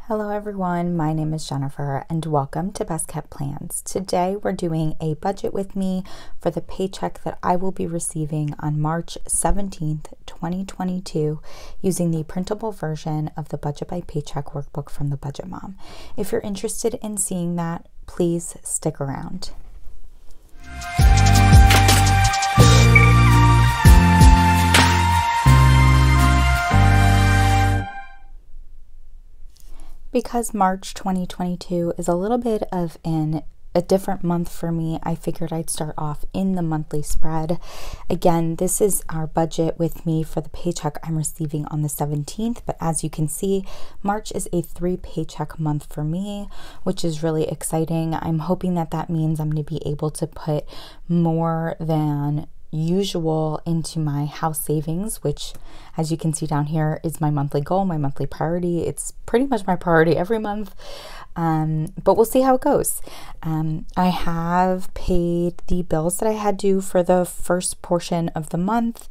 Hello everyone, my name is Jennifer and welcome to Best Kept Plans. Today we're doing a budget with me for the paycheck that I will be receiving on March 17th, 2022 using the printable version of the Budget by Paycheck Workbook from the Budget Mom. If you're interested in seeing that, please stick around. Because March 2022 is a little bit of a different month for me, I figured I'd start off in the monthly spread. Again, this is our budget with me for the paycheck I'm receiving on the 17th, but as you can see, March is a 3-paycheck month for me, which is really exciting. I'm hoping that that means I'm going to be able to put more than usual into my house savings, which as you can see down here is my monthly goal, my monthly priority. It's pretty much my priority every month, but we'll see how it goes. I have paid the bills that I had due for the first portion of the month.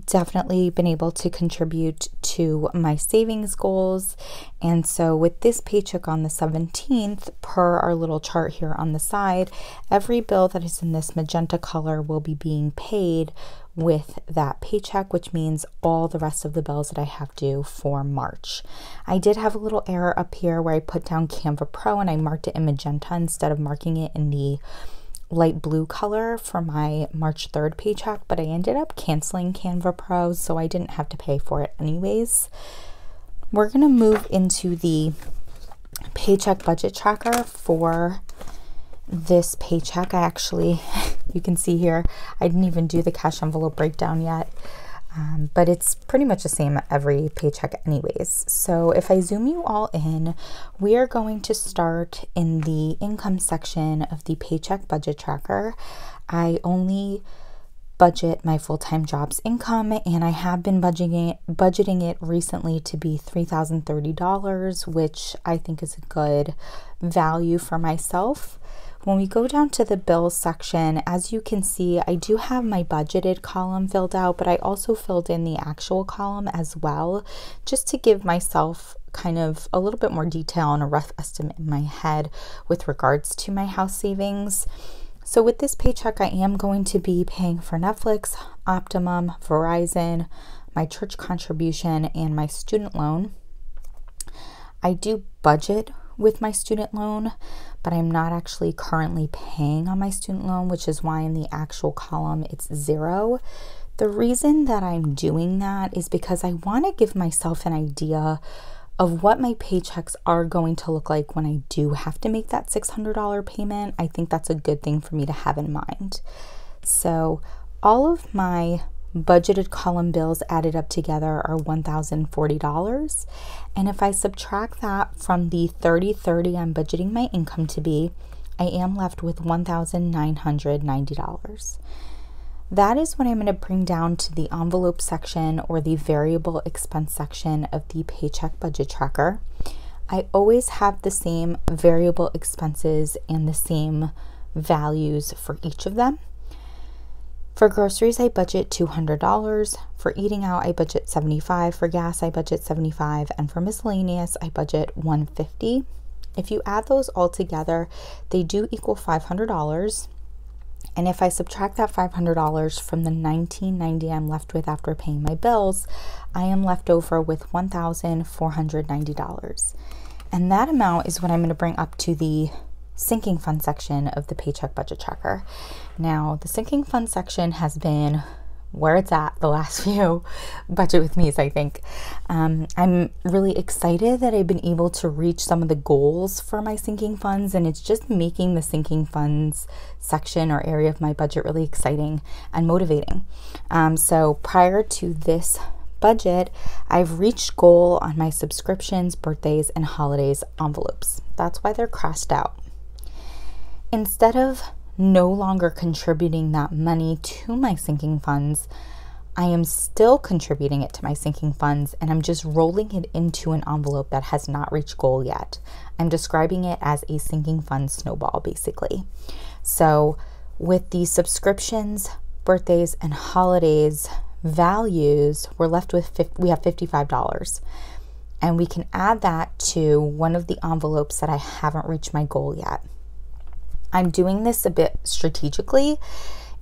Definitely been able to contribute to my savings goals, and so with this paycheck on the 17th, per our little chart here on the side, every bill that is in this magenta color will be being paid with that paycheck, which means all the rest of the bills that I have due for March. I did have a little error up here where I put down Canva Pro and I marked it in magenta instead of marking it in the light blue color for my March 3rd paycheck, but I ended up canceling Canva Pro, so I didn't have to pay for it anyways. We're going to move into the paycheck budget tracker for this paycheck. I actually, you can see here, I didn't even do the cash envelope breakdown yet. But it's pretty much the same every paycheck anyways. So if I zoom you all in, we are going to start in the income section of the paycheck budget tracker. I only budget my full-time job's income, and I have been budgeting it recently to be $3,030, which I think is a good value for myself. When we go down to the bills section, as you can see, I do have my budgeted column filled out, but I also filled in the actual column as well, just to give myself kind of a little bit more detail and a rough estimate in my head with regards to my house savings. So with this paycheck, I am going to be paying for Netflix, Optimum, Verizon, my church contribution, and my student loan. I do budget with my student loan, but I'm not actually currently paying on my student loan, which is why in the actual column it's 0. The reason that I'm doing that is because I want to give myself an idea of what my paychecks are going to look like when I do have to make that $600 payment. I think that's a good thing for me to have in mind. So all of my budgeted column bills added up together are $1,040. And if I subtract that from the $30.30 I'm budgeting my income to be, I am left with $1,990. That is what I'm going to bring down to the envelope section or the variable expense section of the paycheck budget tracker. I always have the same variable expenses and the same values for each of them. For groceries, I budget $200. For eating out, I budget $75. For gas, I budget $75. And for miscellaneous, I budget $150. If you add those all together, they do equal $500. And if I subtract that $500 from the $1,990 I'm left with after paying my bills, I am left over with $1,490. And that amount is what I'm going to bring up to the sinking fund section of the paycheck budget tracker. Now, the sinking fund section has been where it's at the last few budget with me's, I think. I'm really excited that I've been able to reach some of the goals for my sinking funds, and it's just making the sinking funds section or area of my budget really exciting and motivating. So prior to this budget, I've reached goal on my subscriptions, birthdays, and holidays envelopes. That's why they're crossed out. Instead of no longer contributing that money to my sinking funds, I am still contributing it to my sinking funds, and I'm just rolling it into an envelope that has not reached goal yet. I'm describing it as a sinking fund snowball, basically. So with the subscriptions, birthdays, and holidays values, we're left with we have $55. and we can add that to one of the envelopes that I haven't reached my goal yet. I'm doing this a bit strategically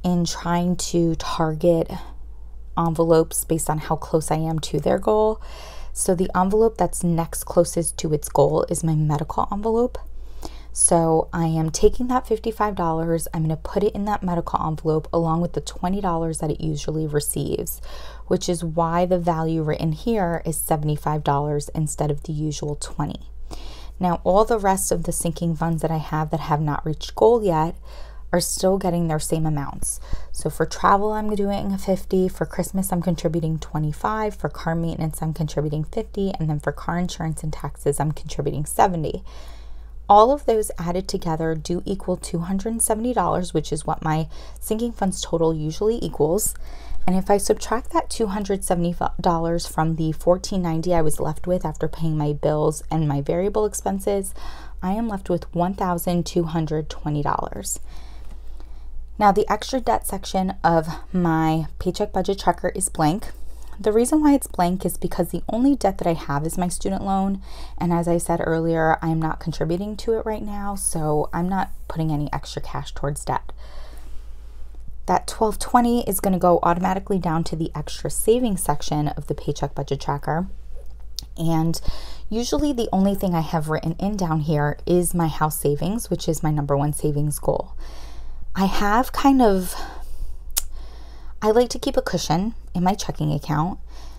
in trying to target envelopes based on how close I am to their goal. So the envelope that's next closest to its goal is my medical envelope. So I am taking that $55, I'm going to put it in that medical envelope along with the $20 that it usually receives, which is why the value written here is $75 instead of the usual $20. Now, all the rest of the sinking funds that I have that have not reached goal yet are still getting their same amounts. So for travel, I'm doing $50. For Christmas, I'm contributing $25. For car maintenance, I'm contributing $50. And then for car insurance and taxes, I'm contributing $70. All of those added together do equal $270, which is what my sinking funds total usually equals. And if I subtract that $270 from the $1,490 I was left with after paying my bills and my variable expenses, I am left with $1,220. Now, the extra debt section of my paycheck budget tracker is blank. The reason why it's blank is because the only debt that I have is my student loan. And as I said earlier, I'm not contributing to it right now, so I'm not putting any extra cash towards debt. That $1,220 is going to go automatically down to the extra savings section of the paycheck budget tracker. And usually the only thing I have written in down here is my house savings, which is my #1 savings goal. I like to keep a cushion in my checking account.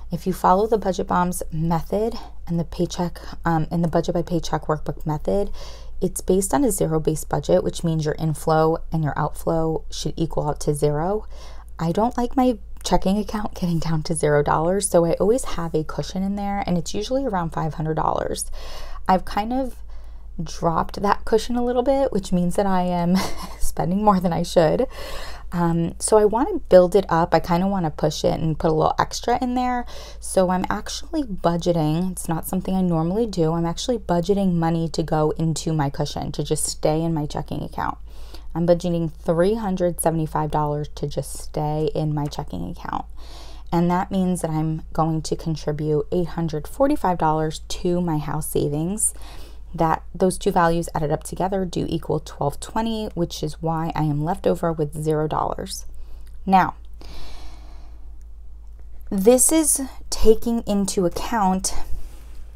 If you follow the Budget Bombs method and the paycheck in the Budget by Paycheck Workbook method, it's based on a zero-based budget, which means your inflow and your outflow should equal out to zero. I don't like my checking account getting down to $0, so I always have a cushion in there, and it's usually around $500. I've kind of dropped that cushion a little bit, which means that I am spending more than I should. So I want to build it up. I kind of want to push it and put a little extra in there. So I'm actually budgeting. It's not something I normally do. I'm actually budgeting money to go into my cushion, to just stay in my checking account. I'm budgeting $375 to just stay in my checking account. And that means that I'm going to contribute $845 to my house savings. That those two values added up together do equal $1,220, which is why I am left over with $0. Now, this is taking into account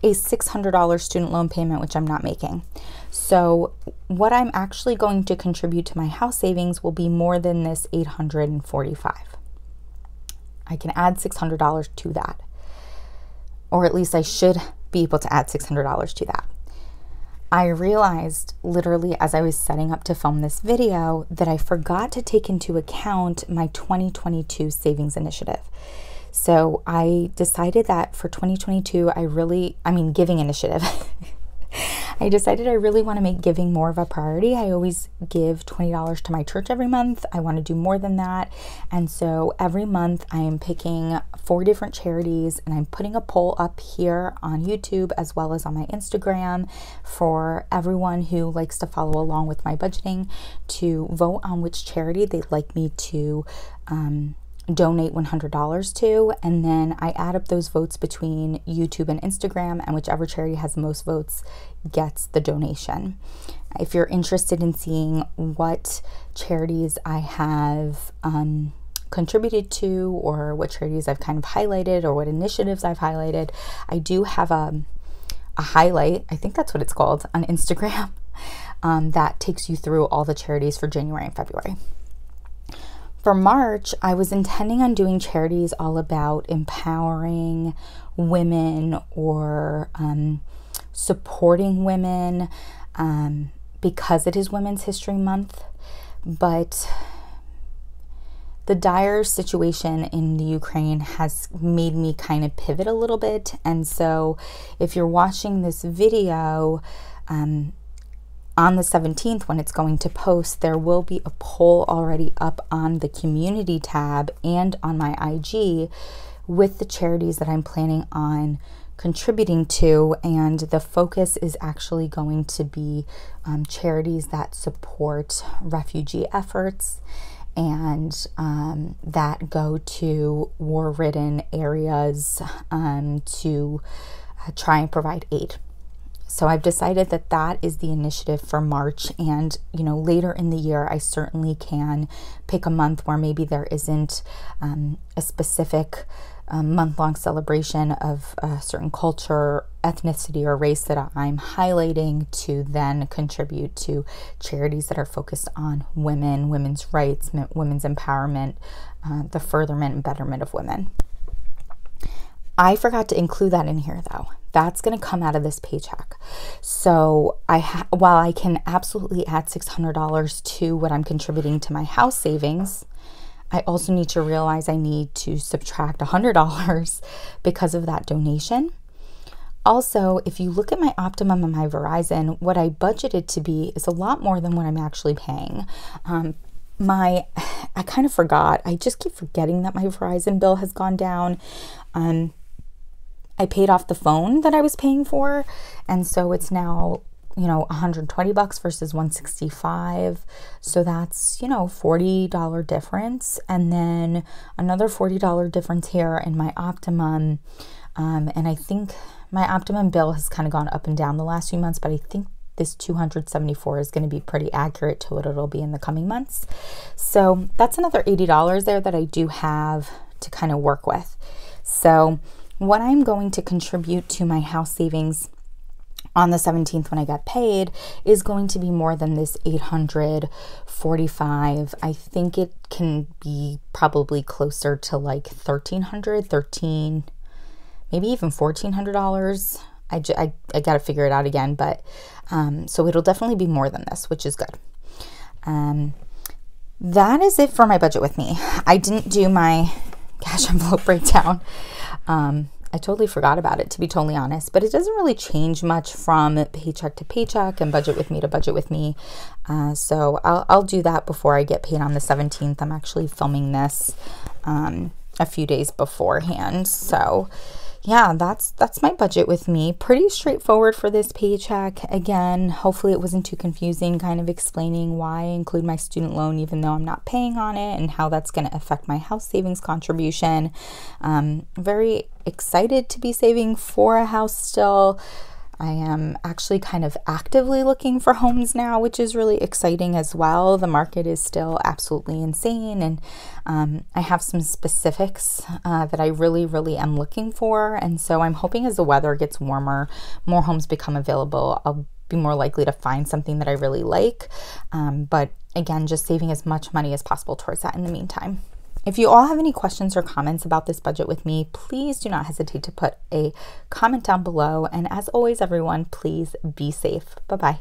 a $600 student loan payment, which I'm not making. So what I'm actually going to contribute to my house savings will be more than this $845. I can add $600 to that, or at least I should be able to add $600 to that. I realized literally as I was setting up to film this video that I forgot to take into account my 2022 savings initiative. So I decided that for 2022, giving initiative. I decided I really want to make giving more of a priority. I always give $20 to my church every month. I want to do more than that. And so every month I am picking 4 different charities, and I'm putting a poll up here on YouTube as well as on my Instagram for everyone who likes to follow along with my budgeting to vote on which charity they'd like me to donate $100 to, and then I add up those votes between YouTube and Instagram, and whichever charity has the most votes gets the donation. If you're interested in seeing what charities I have contributed to, or what charities I've kind of highlighted, or what initiatives I've highlighted, I do have a highlight, I think that's what it's called, on Instagram that takes you through all the charities for January and February. For March, I was intending on doing charities all about empowering women or supporting women because it is Women's History Month. But the dire situation in the Ukraine has made me kind of pivot a little bit. And so if you're watching this video, on the 17th, when it's going to post, there will be a poll already up on the community tab and on my IG with the charities that I'm planning on contributing to. And the focus is actually going to be charities that support refugee efforts and that go to war-ridden areas to try and provide aid. So I've decided that that is the initiative for March, and later in the year I certainly can pick a month where maybe there isn't a specific month-long celebration of a certain culture, ethnicity, or race that I'm highlighting to then contribute to charities that are focused on women, women's rights, women's empowerment, the furtherment and betterment of women. I forgot to include that in here though. That's going to come out of this paycheck. So while I can absolutely add $600 to what I'm contributing to my house savings, I also need to realize I need to subtract $100 because of that donation. Also, if you look at my Optimum and my Verizon, what I budgeted to be is a lot more than what I'm actually paying. I kind of forgot. I just keep forgetting that my Verizon bill has gone down. I paid off the phone that I was paying for, and so it's now, $120 versus $165. So that's, $40 difference. And then another $40 difference here in my Optimum. And I think my Optimum bill has kind of gone up and down the last few months, but I think this $274 is going to be pretty accurate to what it'll be in the coming months. So that's another $80 there that I do have to kind of work with. So what I'm going to contribute to my house savings on the 17th when I get paid is going to be more than this $845. I think it can be probably closer to like $1,300, maybe even $1,400. I got to figure it out again, but so it'll definitely be more than this, which is good. That is it for my budget with me. I didn't do my cash envelope breakdown. I totally forgot about it, to be totally honest, but it doesn't really change much from paycheck to paycheck and budget with me to budget with me. So I'll do that before I get paid on the 17th. I'm actually filming this a few days beforehand. So yeah, that's my budget with me. Pretty straightforward for this paycheck. Again, hopefully it wasn't too confusing, kind of explaining why I include my student loan even though I'm not paying on it and how that's going to affect my house savings contribution. Very excited to be saving for a house still. I am actually kind of actively looking for homes now, which is really exciting as well. The market is still absolutely insane, and I have some specifics that I really, really am looking for. And so I'm hoping as the weather gets warmer, more homes become available. I'll be more likely to find something that I really like. But again, just saving as much money as possible towards that in the meantime. If you all have any questions or comments about this budget with me, please do not hesitate to put a comment down below. And as always, everyone, please be safe. Bye-bye.